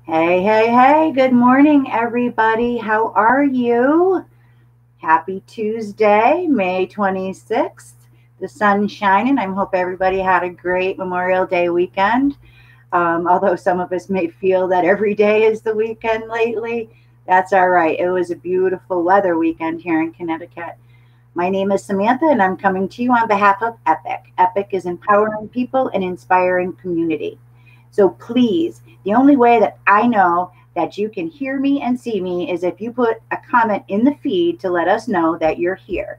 Hey, hey, hey, good morning, everybody. How are you? Happy Tuesday, May 26th. The sun's shining. I hope everybody had a great Memorial Day weekend. Although some of us may feel that every day is the weekend lately, that's all right. It was a beautiful weather weekend here in Connecticut. My name is Samantha, and I'm coming to you on behalf of EPIC. EPIC is empowering people and inspiring community. So please, the only way that I know that you can hear me and see me is if you put a comment in the feed to let us know that you're here.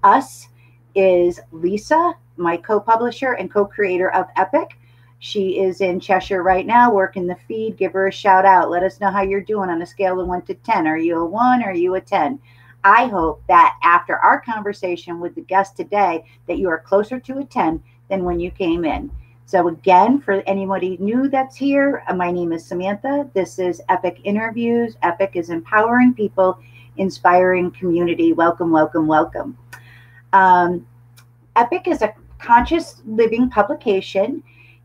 Us is Lisa, my co publisher and co creator of EPIC. She is in Cheshire right now working the feed. Give her a shout out. Let us know how you're doing on a scale of 1 to 10. Are you a 1? Are you a 10? I hope that after our conversation with the guest today, that you are closer to a 10 than when you came in. So again, for anybody new that's here, my name is Samantha. This is EPIC Interviews. EPIC is empowering people, inspiring community. Welcome, welcome, welcome. EPIC is a conscious living publication,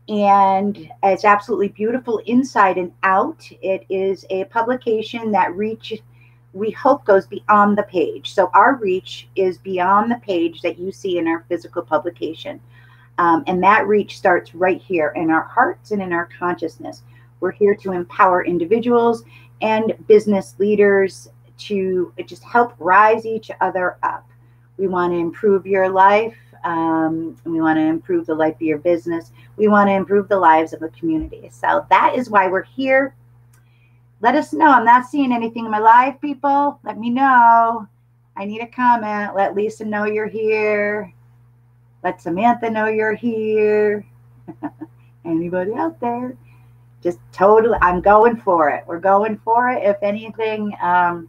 and it's absolutely beautiful inside and out. It is a publication that we hope goes beyond the page. So our reach is beyond the page that you see in our physical publication. And that reach starts right here in our hearts and in our consciousness. We're here to empower individuals and business leaders to just help rise each other up. We want to improve your life. We want to improve the life of your business. We want to improve the lives of the community. So that is why we're here. Let us know. I'm not seeing anything in my live, people. Let me know. I need a comment. Let Lisa know you're here. Let Samantha know you're here. Anybody out there? Just totally, I'm going for it. We're going for it. If anything, if I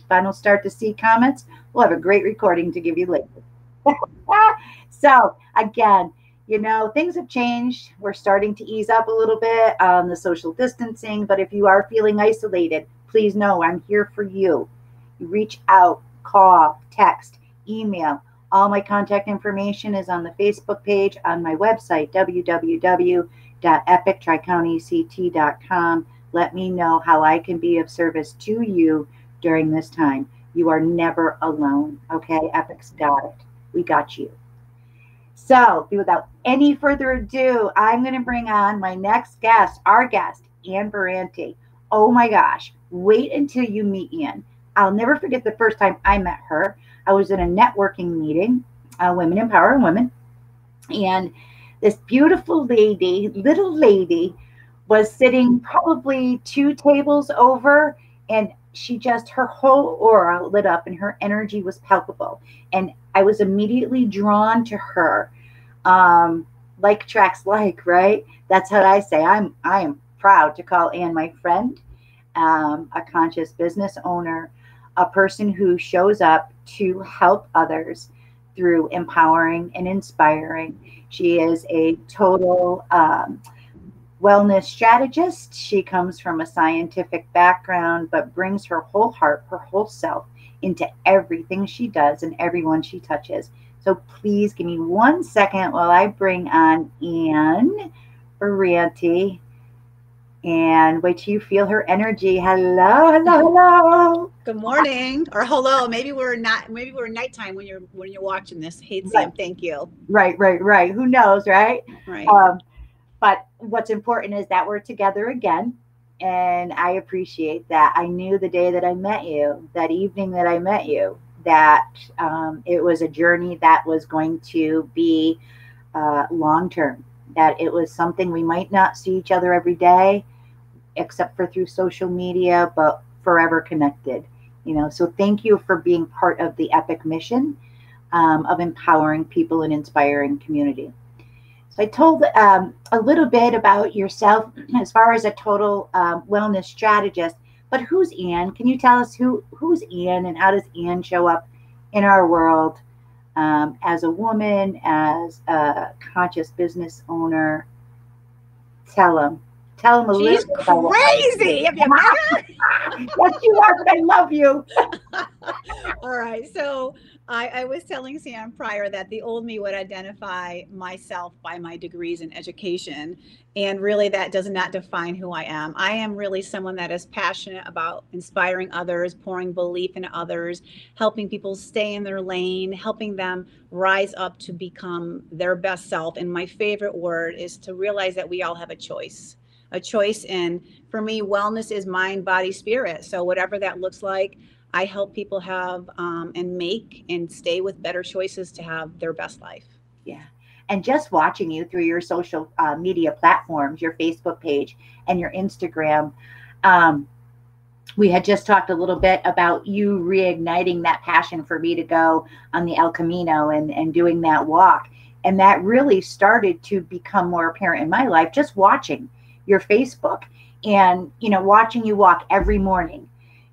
don't start to see comments, we'll have a great recording to give you later. So again, things have changed. We're starting to ease up a little bit on the social distancing, but if you are feeling isolated, please know I'm here for you. You reach out, call, text, email. All my contact information is on the Facebook page, on my website, www.epictricountect.com. Let me know how I can be of service to you during this time. You are never alone, okay? EPIC's got it. We got you. So, without any further ado, I'm going to bring on my next guest, our guest, Ann Barrante. Oh my gosh, wait until you meet Ann. I'll never forget the first time I met her. I was in a networking meeting, Women Empowering Women, and this beautiful lady, little lady, was sitting probably 2 tables over, and her whole aura lit up and her energy was palpable. And I was immediately drawn to her. Like attracts like, right? That's how I say. I am proud to call Ann my friend, a conscious business owner, a person who shows up to help others through empowering and inspiring. She is a total wellness strategist. She comes from a scientific background, but brings her whole heart, her whole self into everything she does and everyone she touches. So please give me 1 second while I bring on Ann Barrante. And wait till you feel her energy. Hello, hello, hello. Good morning, or hello. Maybe we're nighttime when you're watching this. Hey, Sam, right. Thank you. Right. Who knows, right? Right. But what's important is that we're together again, and I appreciate that. I knew the day that I met you, that evening that I met you, that it was a journey that was going to be long term. That it was something we might not see each other every day, except for through social media, but forever connected. So thank you for being part of the EPIC mission of empowering people and inspiring community. So I told a little bit about yourself as far as a total wellness strategist, but who's Ann? Can you tell us who's Ann and how does Ann show up in our world as a woman, as a conscious business owner? Tell them a little bit about crazy. Have you met her? Yes, you are, but I love you. All right. So I was telling Sam prior that the old me would identify myself by my degrees in education. And really, that does not define who I am. I am really someone that is passionate about inspiring others, pouring belief in others, helping people stay in their lane, helping them rise up to become their best self. And my favorite word is to realize that we all have a choice. A choice. And for me, wellness is mind, body, spirit. So, whatever that looks like, I help people have and make and stay with better choices to have their best life. Yeah. And just watching you through your social media platforms, your Facebook page and your Instagram, um, we had just talked a little bit about you reigniting that passion for me to go on the El Camino and doing that walk. And that really started to become more apparent in my life, just watching your Facebook and, watching you walk every morning,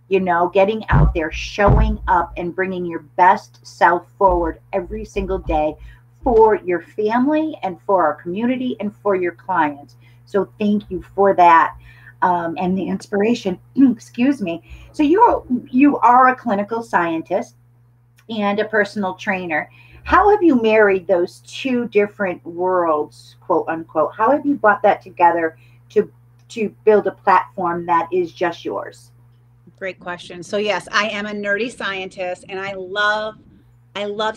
getting out there, showing up and bringing your best self forward every single day for your family and for our community and for your clients. So thank you for that. And the inspiration, excuse me. So you are a clinical scientist and a personal trainer. How have you married those two different worlds, quote unquote? How have you brought that together to build a platform that is just yours? Great question. So yes, I am a nerdy scientist and I love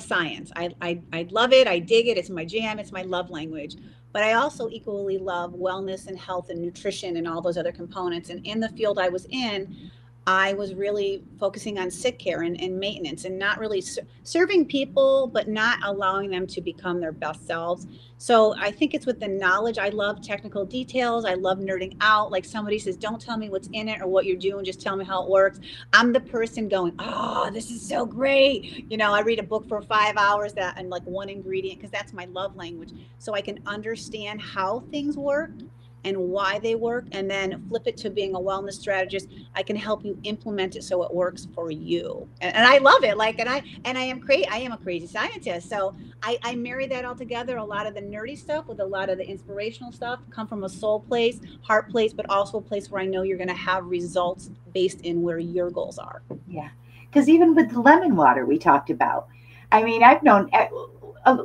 science. I love it. I dig it. It's my jam. It's my love language. But I also equally love wellness and health and nutrition and all those other components. And in the field I was in, I was really focusing on sick care and maintenance and not really serving people, but not allowing them to become their best selves. So I think it's with the knowledge. I love technical details. I love nerding out. Like somebody says, don't tell me what's in it or what you're doing, just tell me how it works. I'm the person going, oh, this is so great. I read a book for 5 hours that and like one ingredient because that's my love language. So I can understand how things work and why they work, and then flip it to being a wellness strategist. I can help you implement it so it works for you. And I love it. Like, I am a crazy scientist. So I marry that all together. A lot of the nerdy stuff with a lot of the inspirational stuff come from a soul place, heart place, but also a place where I know you're going to have results based in where your goals are. Yeah. Because even with the lemon water we talked about, I mean,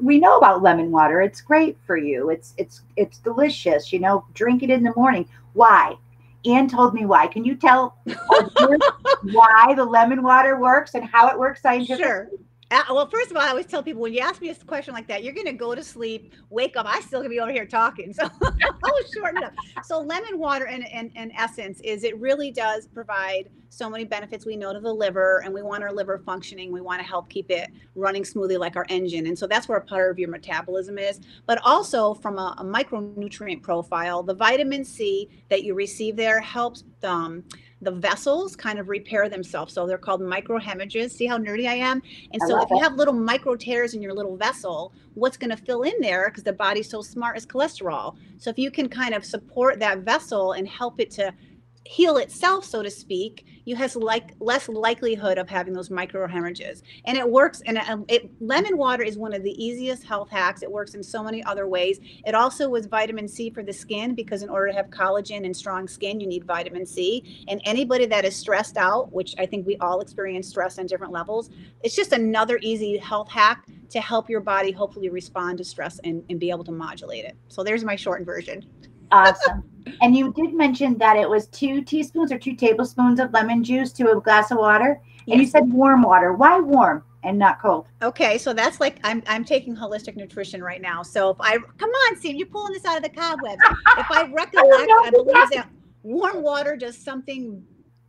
we know about lemon water. It's great for you. It's delicious. Drink it in the morning. Why? Ann told me why. Can you tell our viewers why the lemon water works and how it works scientifically? Sure. Well, first of all, I always tell people when you ask me a question like that, you're going to go to sleep, wake up. I still going to be over here talking. So I'll shorten it up. So lemon water in essence is it really does provide so many benefits we know to the liver, and we want our liver functioning. We want to help keep it running smoothly like our engine. And so that's where a part of your metabolism is. But also from a micronutrient profile, the vitamin C that you receive there helps the vessels kind of repair themselves. So they're called microhemorrhages. See how nerdy I am? And so if you have little micro tears in your little vessel, what's going to fill in there, because the body's so smart, is cholesterol. So if you can kind of support that vessel and help it to heal itself, so to speak, you have less likelihood of having those microhemorrhages. And it works. And lemon water is one of the easiest health hacks. It works in so many other ways. It also was vitamin C for the skin, because in order to have collagen and strong skin, you need vitamin C. And anybody that is stressed out, which I think we all experience stress on different levels, it's just another easy health hack to help your body hopefully respond to stress and be able to modulate it. So there's my shortened version. Awesome. And you did mention that it was 2 teaspoons or 2 tablespoons of lemon juice to a glass of water. And you said warm water. Why warm and not cold? Okay, so that's like I'm taking holistic nutrition right now. So if I come on, Steve, you're pulling this out of the cobwebs. If I recollect, I believe that warm water does something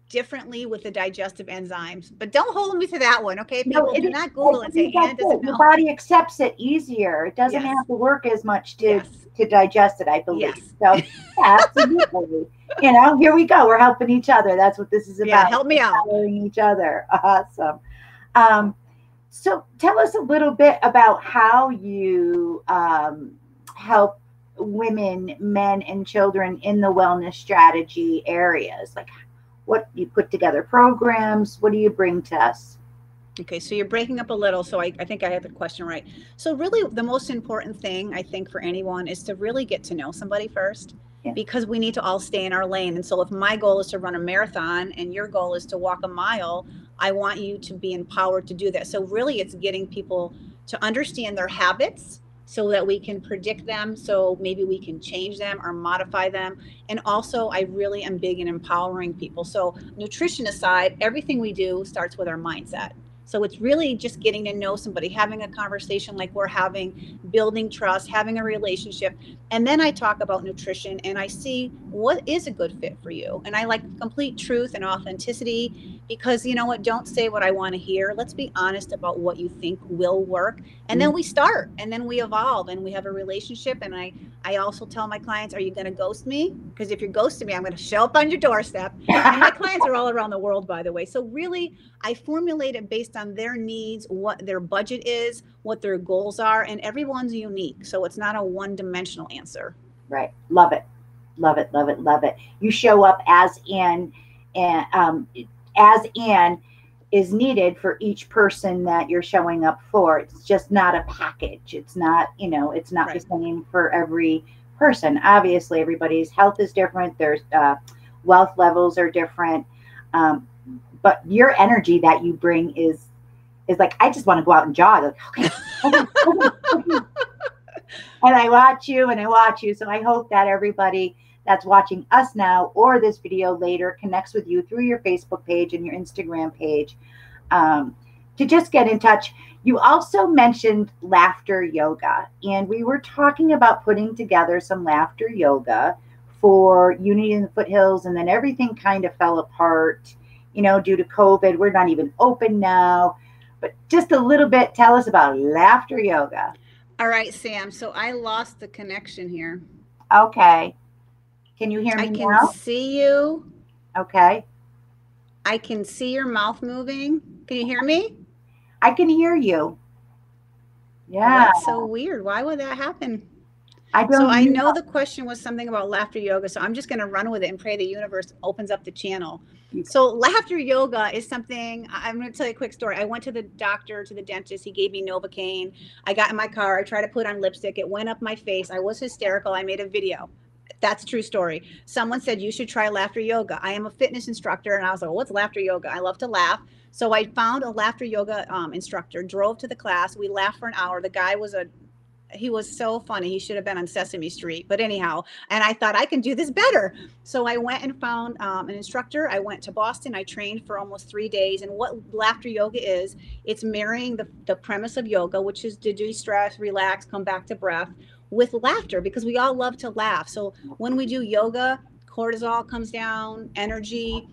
differently with the digestive enzymes, but don't hold me to that one. Okay, people, do not Google and say Ann doesn't know. Your body accepts it easier. It doesn't have to work as much to digest it, I believe. So absolutely. Here we go. We're helping each other. That's what this is about. Yeah, help me out. Empowering each other. Awesome. So tell us a little bit about how you help women, men, and children in the wellness strategy areas. Like, what you put together programs, what do you bring to us? Okay, so you're breaking up a little, so I think I had the question right. So really the most important thing I think for anyone is to really get to know somebody first. because we need to all stay in our lane. And so if my goal is to run a marathon and your goal is to walk a mile, I want you to be empowered to do that. So really it's getting people to understand their habits so that we can predict them. So maybe we can change them or modify them. And also I really am big in empowering people. So nutrition aside, everything we do starts with our mindset. So it's really just getting to know somebody, having a conversation like we're having, building trust, having a relationship. And then I talk about nutrition and I see what is a good fit for you. And I like complete truth and authenticity because you know what? Don't say what I want to hear. Let's be honest about what you think will work. And then we start and then we evolve and we have a relationship. And I also tell my clients, are you going to ghost me? Because if you're ghosting me, I'm going to show up on your doorstep. And my clients are all around the world, by the way. So really, I formulate it based on their needs, what their budget is, what their goals are, and everyone's unique. So it's not a one-dimensional answer. Right. Love it. Love it. Love it. Love it. You show up as Ann, and as Ann is needed for each person that you're showing up for. It's just not a package. It's not, it's not the same for every person. Obviously, everybody's health is different. There's wealth levels are different. But your energy that you bring is like, I just want to go out and jog. Like, okay. And I watch you and I watch you. So I hope that everybody that's watching us now or this video later connects with you through your Facebook page and your Instagram page to just get in touch. You also mentioned laughter yoga, and we were talking about putting together some laughter yoga for Unity in the Foothills, and then everything kind of fell apart, due to COVID. We're not even open now, but just a little bit, tell us about laughter yoga. All right, Sam. So I lost the connection here. Okay. Can you hear me now? I can see you. Okay. I can see your mouth moving. Can you hear me? I can hear you. Yeah. Well, that's so weird. Why would that happen? I know the question was something about laughter yoga, so I'm just going to run with it and pray the universe opens up the channel. So laughter yoga is something, I'm going to tell you a quick story. I went to the doctor, to the dentist. He gave me Novocaine. I got in my car. I tried to put on lipstick. It went up my face. I was hysterical. I made a video. That's a true story. Someone said, you should try laughter yoga. I am a fitness instructor. And I was like, what's laughter yoga? I love to laugh. So I found a laughter yoga instructor, drove to the class. We laughed for an hour. The guy he was so funny. He should have been on Sesame Street. But anyhow, and I thought I can do this better. So I went and found an instructor. I went to Boston. I trained for almost 3 days. And what laughter yoga is, it's marrying the premise of yoga, which is to de-stress, relax, come back to breath, with laughter, because we all love to laugh. So when we do yoga, cortisol comes down, energy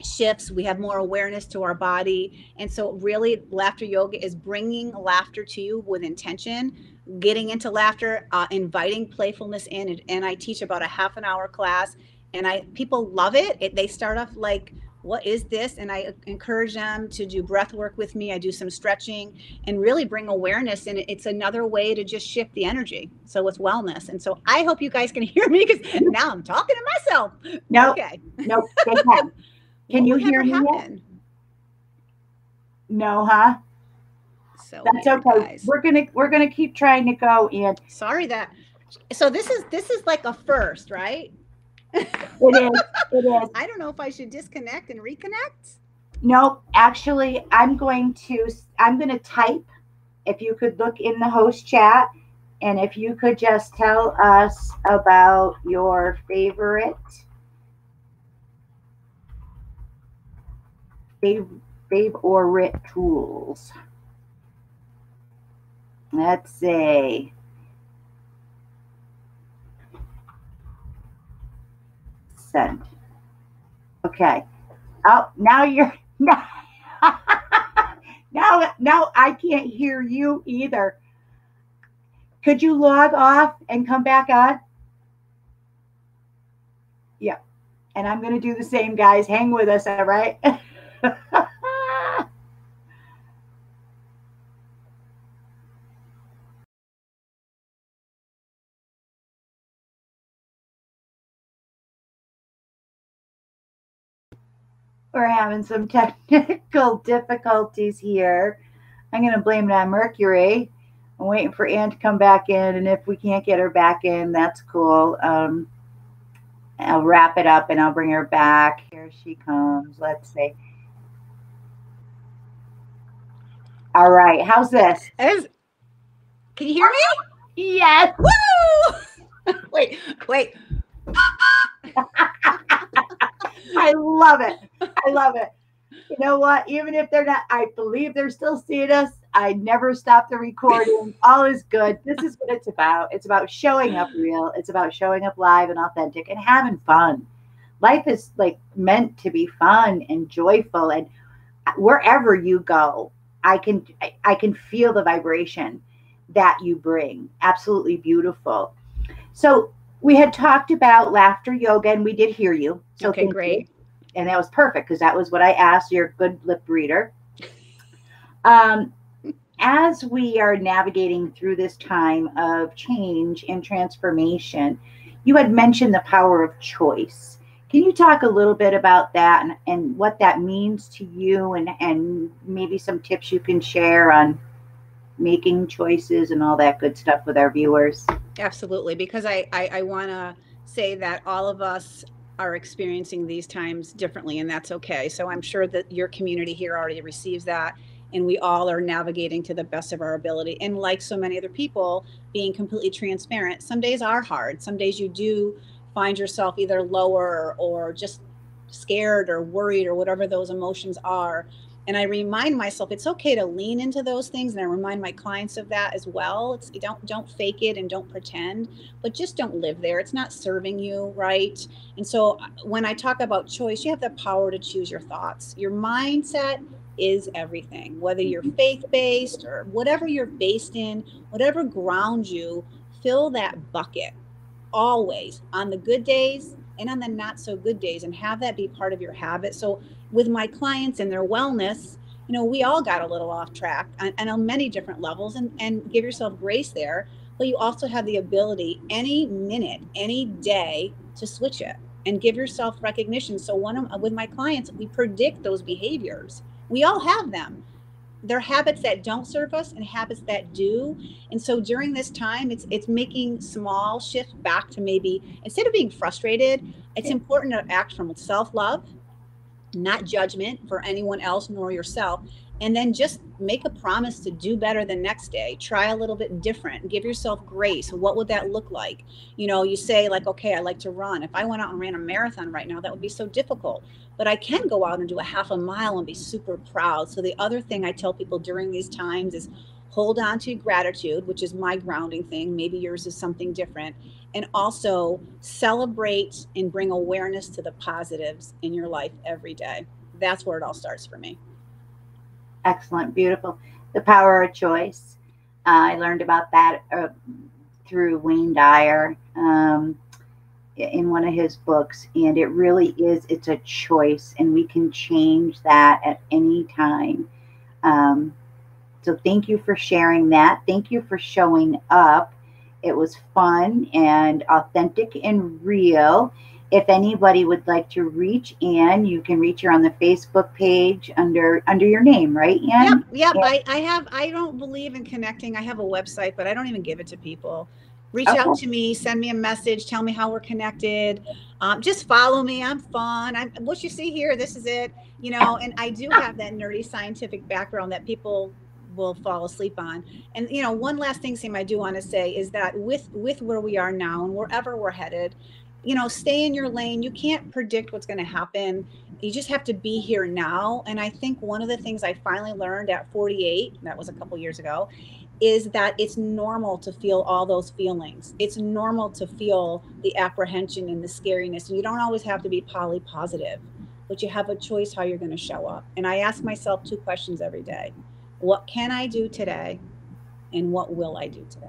shifts, we have more awareness to our body. And so really laughter yoga is bringing laughter to you with intention, getting into laughter, inviting playfulness in. And I teach about a half an hour class, and people love it. They start off like, what is this? And I encourage them to do breath work with me. I do some stretching and really bring awareness. And it's another way to just shift the energy. So it's wellness. And so I hope you guys can hear me, because now I'm talking to myself. No, okay. No, they can. Can you hear me yet? No, huh? So that's okay. Guys. We're gonna keep trying to go. And sorry that. So this is like a first, right? It is. It is. I don't know if I should disconnect and reconnect. Nope. Actually, I'm going to type. If you could look in the host chat, and if you could just tell us about your favorite tools. Let's see. Send. Okay. Oh, now you're now I can't hear you either. Could you log off and come back on? Yeah. And I'm going to do the same, guys. Hang with us, all right? We're having some technical difficulties here. I'm going to blame it on Mercury. I'm waiting for Ann to come back in, and if we can't get her back in, that's cool. I'll wrap it up and I'll bring her back. Here she comes. Let's see. All right. How's this? Can you hear me? Yes. Woo! Wait. I love it. I love it. You know what? Even if they're not, I believe they're still seeing us. I never stop the recording. All is good. This is what it's about. It's about showing up real. It's about showing up live and authentic and having fun. Life is like meant to be fun and joyful. And wherever you go, I can feel the vibration that you bring. Absolutely beautiful. So we had talked about laughter yoga, and we did hear you. So okay, great. And that was perfect because that was what I asked. You're a good lip reader. As we are navigating through this time of change and transformation, you had mentioned the power of choice. Can you talk a little bit about that and what that means to you and maybe some tips you can share on making choices and all that good stuff with our viewers? Absolutely, because I want to say that all of us are experiencing these times differently, and that's okay. So I'm sure that your community here already receives that, and we all are navigating to the best of our ability. And like so many other people, being completely transparent, some days are hard. Some days you do find yourself either lower or just scared or worried or whatever those emotions are. And I remind myself it's okay to lean into those things, and I remind my clients of that as well. It's don't fake it and don't pretend, but just don't live there. It's not serving you, right? And so when I talk about choice, you have the power to choose your thoughts. Your mindset is everything, whether you're faith-based or whatever you're based in, whatever grounds you, fill that bucket always on the good days and on the not so good days, and have that be part of your habit. So with my clients and their wellness, we all got a little off track and on many different levels, and give yourself grace there. But you also have the ability any minute, any day to switch it and give yourself recognition. So with my clients, we predict those behaviors. We all have them. They're habits that don't serve us and habits that do. And so during this time, it's making small shifts back to, maybe instead of being frustrated, it's important to act from self-love, not judgment for anyone else nor yourself. And then just make a promise to do better the next day. Try a little bit different and give yourself grace. What would that look like? You say like, okay, I like to run. If I went out and ran a marathon right now, that would be so difficult. But I can go out and do a half a mile and be super proud. So the other thing I tell people during these times is hold on to gratitude, which is my grounding thing. Maybe yours is something different. And also celebrate and bring awareness to the positives in your life every day. That's where it all starts for me. Excellent. Beautiful. The power of choice. I learned about that through Wayne Dyer in one of his books. And it really is, it's a choice, and we can change that at any time. So thank you for sharing that. Thank you for showing up. It was fun and authentic and real. If anybody would like to reach Ann, you can reach her on the Facebook page under your name, right, Ann? Yep. I don't believe in connecting. I have a website, but I don't even give it to people. Reach out to me, send me a message, tell me how we're connected. Just follow me. I'm fun. What you see here, this is it. And I do have that nerdy scientific background that people will fall asleep on. And one last thing, Sam, I do want to say is that with where we are now and wherever we're headed, stay in your lane. You can't predict what's going to happen. You just have to be here now. And I think one of the things I finally learned at 48, that was a couple years ago, is that it's normal to feel all those feelings. It's normal to feel the apprehension and the scariness. You don't always have to be positive, but you have a choice how you're going to show up. And I ask myself 2 questions every day. What can I do today? And what will I do today?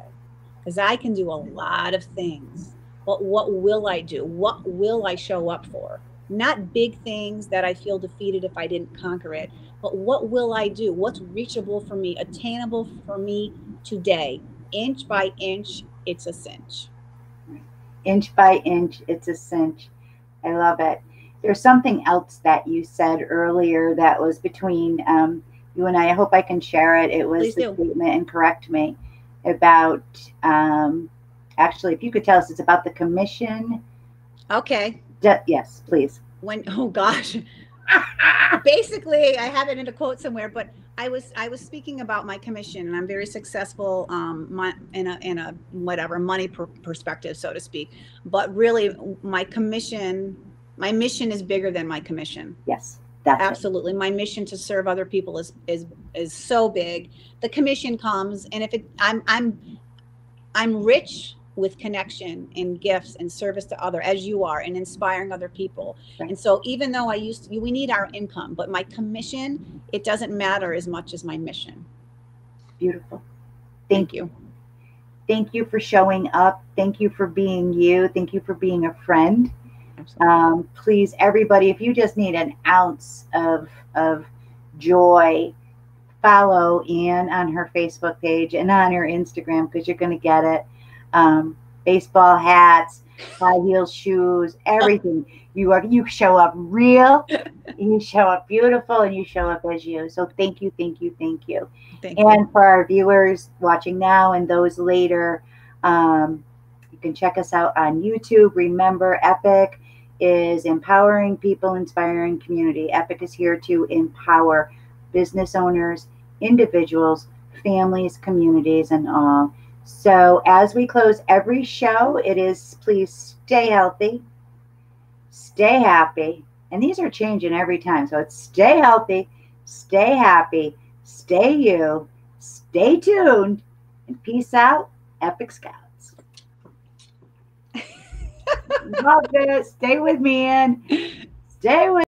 Because I can do a lot of things, but what will I do? What will I show up for? Not big things that I feel defeated if I didn't conquer it, but what will I do? What's reachable for me, attainable for me today? Inch by inch, it's a cinch. Inch by inch, it's a cinch. I love it. There's something else that you said earlier that was between you and I hope I can share it. It was the statement, and correct me, about actually, if you could tell us, it's about the commission. Okay. Yes, please. Oh gosh. Basically, I have it in a quote somewhere, but I was speaking about my commission, and I'm very successful in a whatever money perspective, so to speak. But really, my mission is bigger than my commission. Yes, that's absolutely. My mission to serve other people is so big. The commission comes, and if I'm rich with connection and gifts and service to other, as you are, and inspiring other people. Right. And so even though we need our income, but my commission, it doesn't matter as much as my mission. Beautiful. Thank you. Thank you for showing up. Thank you for being you. Thank you for being a friend. Please, everybody, if you just need an ounce of joy, follow Ann on her Facebook page and on her Instagram, because you're going to get it. Baseball hats, high heel shoes, everything. You show up real, you show up beautiful, and you show up as you. So thank you, thank you, thank you. And for our viewers watching now and those later, you can check us out on YouTube. Remember, E.P.I.C is empowering people, inspiring community. E.P.I.C is here to empower business owners, individuals, families, communities, and all. So as we close every show, it is please stay healthy, stay happy. And these are changing every time. So it's stay healthy, stay happy, stay you, stay tuned, and peace out, E.P.I.C Scouts. Love it. Stay with me, Ann. Stay with